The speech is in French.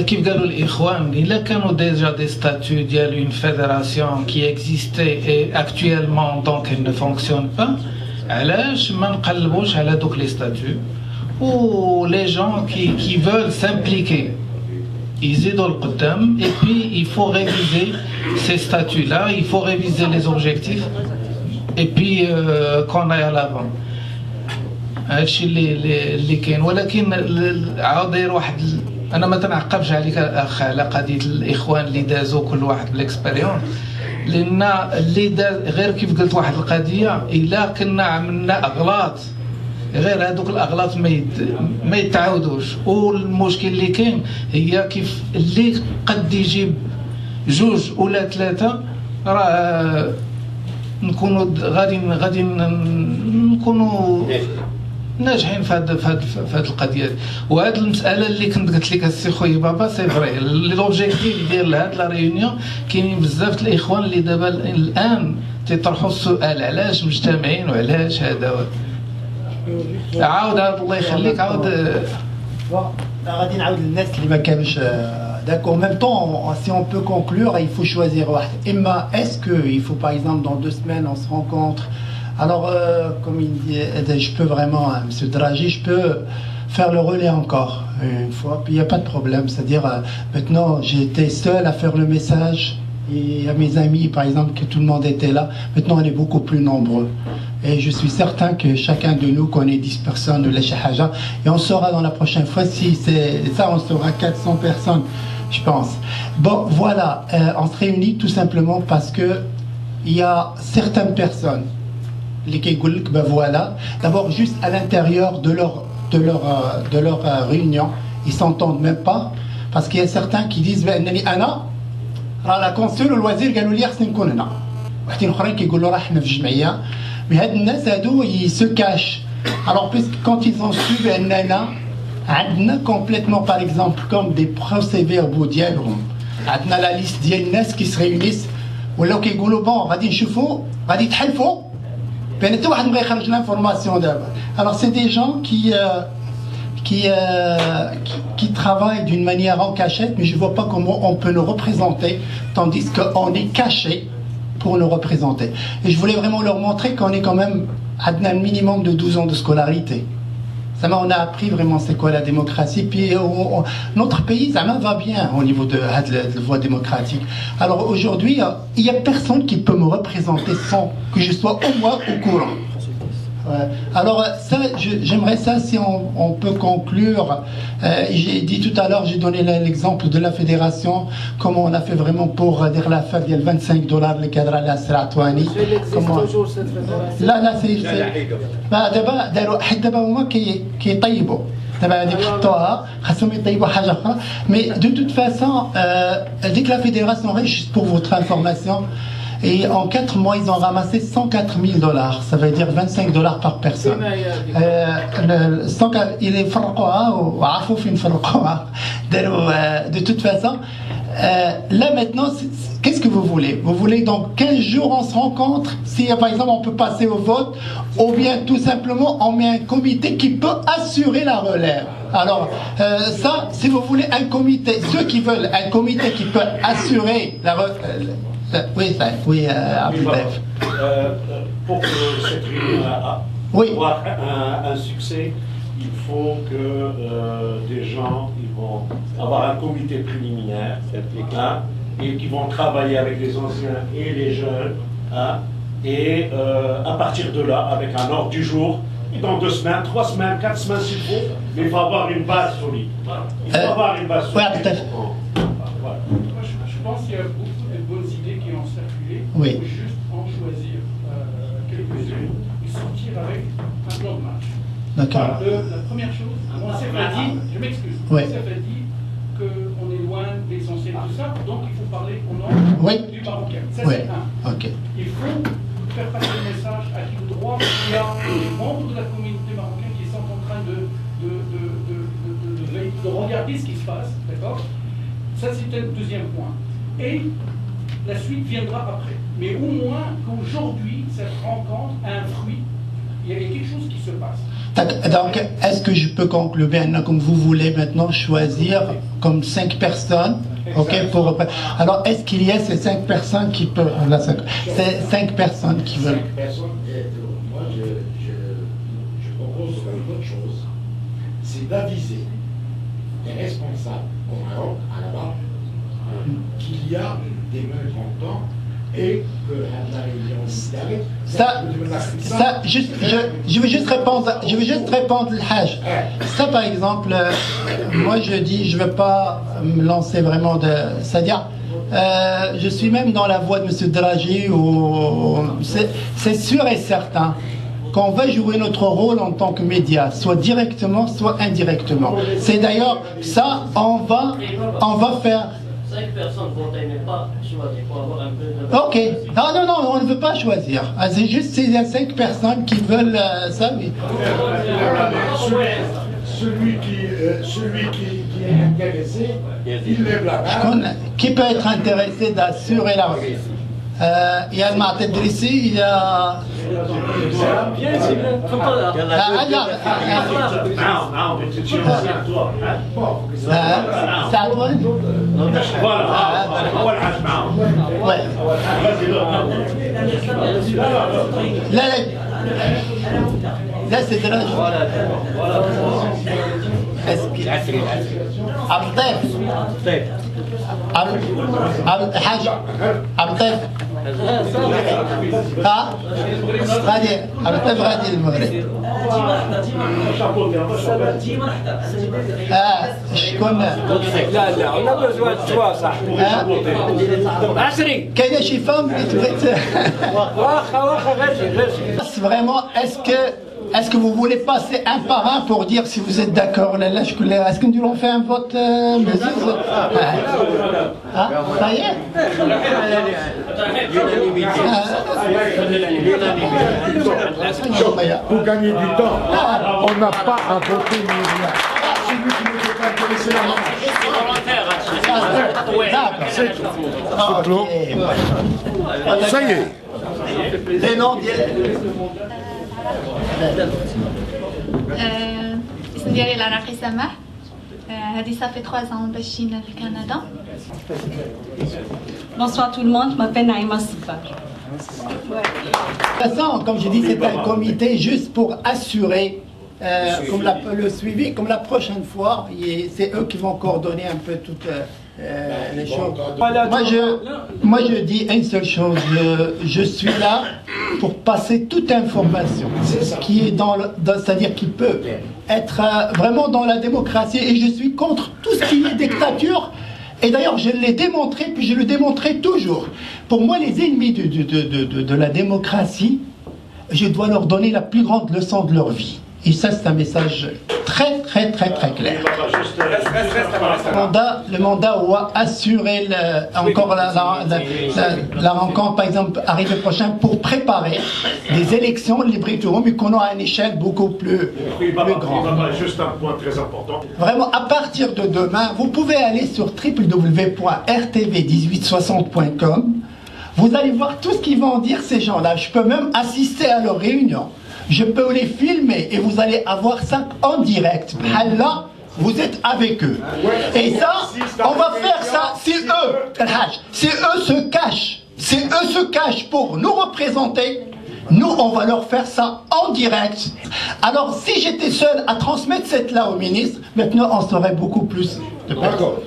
كيف قالوا الإخوان إلا كانوا ديجا دي ستاتيو ديال une fédération qui existait et actuellement donc elle ne fonctionne pas علاش ما نقلبوش على دوك لي ستاتيو و les gens qui veulent s'impliquer يزيدوا القدام et puis il faut réviser ces statuts là, il faut réviser les objectifs et puis qu'on aille à l'avant. هادشي اللي كاين ولكن عاود داير واحد انا ما تنعقبش عليك اخ على قضيه الاخوان اللي دازوا كل واحد بالاكسبيريونس لان اللي داز غير كيف قلت واحد القضيه الا كنا عملنا اغلاط غير هذوك الاغلاط ما يتعاودوش والمشكل اللي كاين هي كيف اللي قد يجيب جوج ولا ثلاثه راه نكونوا غادي نكونوا ناجحين في هذه القضيه وهذه المساله اللي كنت قلت لك السي خويا بابا سي فري لوبجيكتيف ديال هذه لا ريونيون كاينين بزاف الاخوان اللي دابا الان تيطرحوا السؤال علاش مجتمعين وعلاش هذا عاود الله يخليك عاود غادي نعاود للناس اللي ما كانوش d'accord. En même temps, si on peut conclure, il faut choisir. Emma, est-ce qu'il faut par exemple dans 2 semaines on se rencontre? Alors, comme il dit, je peux vraiment, hein, M. Draghi, je peux faire le relais encore une fois, puis il n'y a pas de problème. C'est-à-dire, maintenant, j'ai été seul à faire le message, et à mes amis, par exemple, que tout le monde était là. Maintenant, on est beaucoup plus nombreux. Et je suis certain que chacun de nous connaît 10 personnes ou les Shahaja, et on saura dans la prochaine fois, si c'est ça, on saura 400 personnes, je pense. Bon, voilà, on se réunit tout simplement parce que il y a certaines personnes ben voilà. D'abord, juste à l'intérieur de leur réunion, ils s'entendent même pas, parce qu'il y a certains qui disent la consul ou loisir قالوا لي خصني نكون هنا. واحدين اخرين كيقولوا راه حنا في الجمعيه. Mais هاد الناس هادو ils se cachent. Alors puisque quand ils ont su باننا عندنا complètement par exemple comme des procès-verbaux ديالهم. عندنا la liste ديال الناس qui se réunissent ولاو كيقولوا bon غادي نشوفوا غادي يتحالفوا. بين حتى واحد ما يخرج l'information دابا. Alors c'est des gens qui travaillent d'une manière en cachette, mais je ne vois pas comment on peut nous représenter, tandis qu'on est caché pour nous représenter. Et je voulais vraiment leur montrer qu'on est quand même à un minimum de 12 ans de scolarité. Ça, on a appris vraiment c'est quoi la démocratie. Puis notre pays, ça va bien au niveau de la voie démocratique. Alors aujourd'hui, il n'y a personne qui peut me représenter sans que je sois au moins au courant. Ouais. Alors ça, j'aimerais ça si on peut conclure. J'ai dit tout à l'heure, j'ai donné l'exemple de la fédération, comment on a fait vraiment pour dire l'affaire il y a $25 le cadre à la Sratouani. Comment toujours cette fédération? Là c'est d'abord هما كيطيبوا دابا هذيك حطوها خاصهم يطيبوا حاجه اخرى. Mais de toute façon, dès que la fédération, juste pour votre information, et en 4 mois, ils ont ramassé $104 000. Ça veut dire $25 par personne. Il est de toute façon, là maintenant, qu'est-ce que vous voulez? Vous voulez dans 15 jours on se rencontre, si par exemple on peut passer au vote, ou bien tout simplement on met un comité qui peut assurer la relève. Alors ça, si vous voulez un comité, ceux qui veulent un comité qui peut assurer la relève. Oui, Abdelbef. Pour que cette réunion avoir un succès, il faut que des gens ils vont avoir un comité préliminaire et qui vont travailler avec les anciens et les jeunes. Et à partir de là, avec un ordre du jour, dans 2 semaines, 3 semaines, 4 semaines s'il faut, mais il faut avoir une base solide. Il faut avoir une base solide. Je pense qu'il y a beaucoup de bonnes idées qui ont circulé. Oui. Il faut juste en choisir quelques-unes et sortir avec un plan de marche. D'accord. La première chose, on s'est dit, je m'excuse, on s'est dit qu'on est loin de l'essentiel de tout ça, donc il faut parler au nom du Marocain. Ça c'est un. Okay. Il faut faire passer le message à qui de droit qu'il y a des membres de la communauté marocaine qui sont en train de regarder ce qui se passe, d'accord? Ça c'est le deuxième point. Et la suite viendra après. Mais au moins qu'aujourd'hui, cette rencontre a un fruit, il y a quelque chose qui se passe. Donc, est-ce que je peux conclure bien, comme vous voulez maintenant choisir comme 5 personnes, ok, pour... Alors, est-ce qu'il y a ces 5 personnes qui peuvent... Ces 5 personnes qui veulent... Moi, je propose une autre chose, c'est d'aviser les responsables au Maroc, à la base, qu'il y a des mécontents et que la réunion je veux juste répondre le Hajj. Ça, par exemple, moi je dis, je ne veux pas me lancer vraiment de... C'est-à-dire, je suis même dans la voie de M. Draghi, où c'est sûr et certain qu'on va jouer notre rôle en tant que média, soit directement, soit indirectement. C'est d'ailleurs ça, on va faire... 5 personnes vont t'aimer pas choisir pour avoir un peu de... Ok. Non, on ne veut pas choisir. C'est juste il y a 5 personnes qui veulent ça, oui. Celui qui est intéressé, il lève la main. Qui peut être intéressé d'assurer la... il y a le Maat Drissi, il y a... Bien, c'est bien. Faut pas là. C'est à toi? Ouais. Là, c'est de l'âge. Est-ce que... الحاج عبد الطيف ها غادي عبد الطيف غادي للمغرب شكون لا on a besoin de toi صح عشري كاينه شي فام اللي تبغي واخا غير vraiment est-ce que vous voulez passer un par un pour dire si vous êtes d'accord là, est-ce que nous allons faire un vote ça y est Pour gagner du temps, on n'a pas à voter immédiat. Celui qui ne peut pas intéresser la main. C'est clos. Ça y est. Les noms اسم ديالي العراقي سماح هذه صافي 3 ans باش جينا لكندا. Bonsoir tout le monde, je m'appelle Naïma Sifar. Comme je dis, c'est un comité juste pour assurer comme le suivi, comme la prochaine fois, c'est eux qui vont coordonner un peu toutes les choses. Moi je dis une seule chose, je suis là pour passer toute information qui est c'est-à-dire qui peut être vraiment dans la démocratie, et je suis contre tout ce qui est dictature. Et d'ailleurs, je l'ai démontré, puis je le démontrerai toujours. Pour moi, les ennemis de la démocratie, je dois leur donner la plus grande leçon de leur vie. Et ça, c'est un message très clair. Le mandat va assurer encore la rencontre, par exemple, arrivé prochain, pour préparer des élections libres et mais qu'on a à une échelle beaucoup plus grande. Juste un point très important. Vraiment, à partir de demain, vous pouvez aller sur www.rtv1860.com. Vous allez voir tout ce qu'ils vont dire, ces gens-là. Je peux même assister à leurs réunions. Je peux les filmer et vous allez avoir ça en direct. Là, vous êtes avec eux. Et ça, on va faire ça. Si eux se cachent pour nous représenter, nous, on va leur faire ça en direct. Alors, si j'étais seul à transmettre cette là au ministre, maintenant, on serait beaucoup plus de personnes.